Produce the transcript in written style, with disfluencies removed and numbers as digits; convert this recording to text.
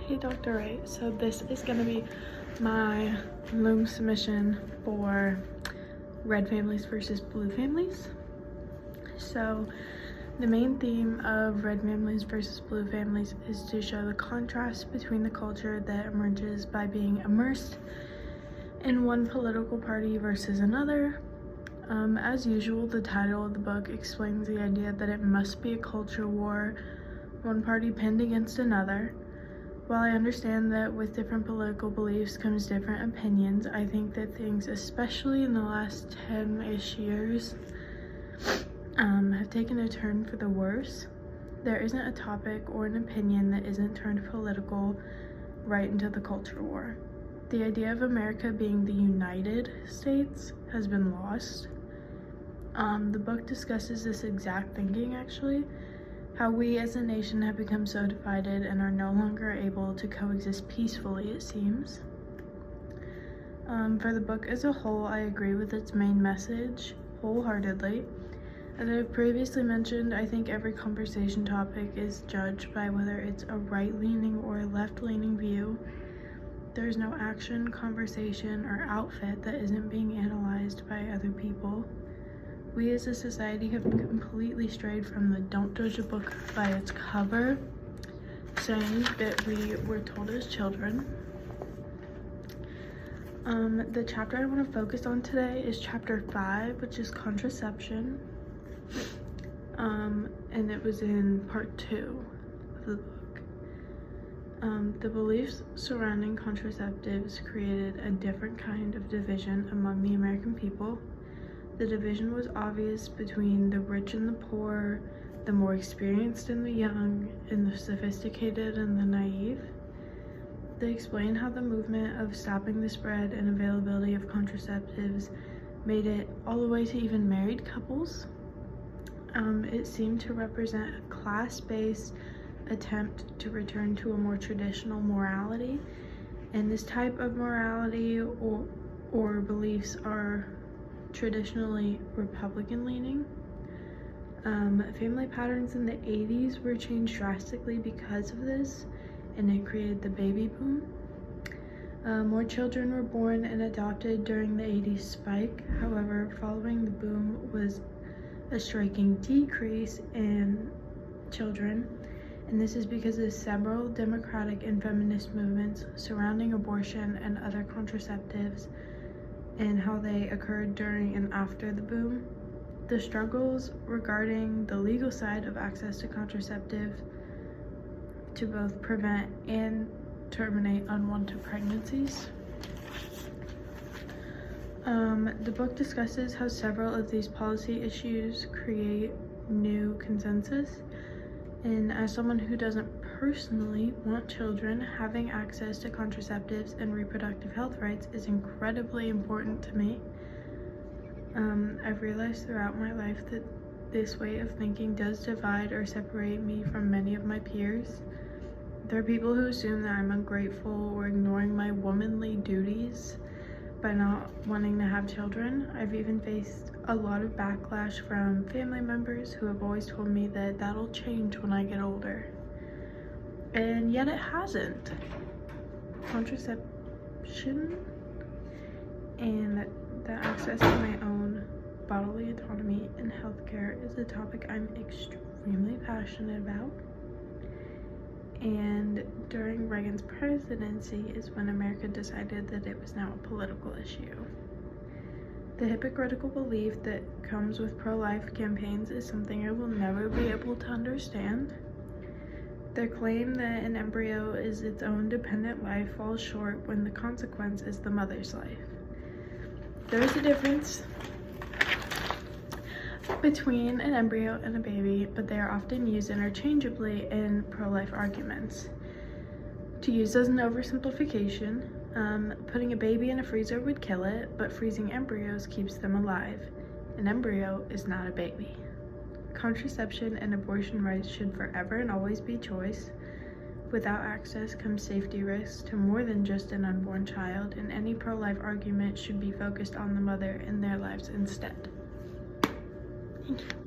Hey Dr. Wright, so this is going to be my Loom submission for red families versus blue families. So the main theme of red families versus blue families is to show the contrast between the culture that emerges by being immersed in one political party versus another. As usual, the title of the book explains the idea that it must be a culture war, one party pinned against another. While I understand that with different political beliefs comes different opinions, I think that things, especially in the last 10-ish years, have taken a turn for the worse. There isn't a topic or an opinion that isn't turned political right into the culture war. The idea of America being the United States has been lost. The book discusses this exact thinking, actually. How we as a nation have become so divided and are no longer able to coexist peacefully, it seems. For the book as a whole, I agree with its main message wholeheartedly. As I previously mentioned, I think every conversation topic is judged by whether it's a right-leaning or a left-leaning view. There's no action, conversation, or outfit that isn't being analyzed by other people. We as a society have completely strayed from the don't judge a book by its cover saying that we were told as children. The chapter I want to focus on today is chapter 5, which is contraception. And it was in part 2 of the book. The beliefs surrounding contraceptives created a different kind of division among the American people. The division was obvious between the rich and the poor, the more experienced and the young, and the sophisticated and the naive. They explain how the movement of stopping the spread and availability of contraceptives made it all the way to even married couples. It seemed to represent a class-based attempt to return to a more traditional morality, and this type of morality or beliefs are traditionally Republican leaning. Family patterns in the 80s were changed drastically because of this, and it created the baby boom. More children were born and adopted during the 80s spike. However, following the boom was a striking decrease in children, and this is because of several democratic and feminist movements surrounding abortion and other contraceptives and how they occurred during and after the boom. The struggles regarding the legal side of access to contraceptives to both prevent and terminate unwanted pregnancies. The book discusses how several of these policy issues create new consensus, and as someone who doesn't personally want children, having access to contraceptives and reproductive health rights is incredibly important to me. I've realized throughout my life that this way of thinking does divide or separate me from many of my peers. There are people who assume that I'm ungrateful or ignoring my womanly duties by not wanting to have children. I've even faced a lot of backlash from family members who have always told me that that'll change when I get older. And yet it hasn't. Contraception and the access to my own bodily autonomy and healthcare is a topic I'm extremely passionate about. And during Reagan's presidency is when America decided that it was now a political issue. The hypocritical belief that comes with pro-life campaigns is something I will never be able to understand. Their claim that an embryo is its own dependent life falls short when the consequence is the mother's life. There is a difference between an embryo and a baby, but they are often used interchangeably in pro-life arguments. To use as an oversimplification, putting a baby in a freezer would kill it, but freezing embryos keeps them alive. An embryo is not a baby. Contraception and abortion rights should forever and always be choice. Without access comes safety risks to more than just an unborn child, and any pro-life argument should be focused on the mother and their lives instead. Thank you.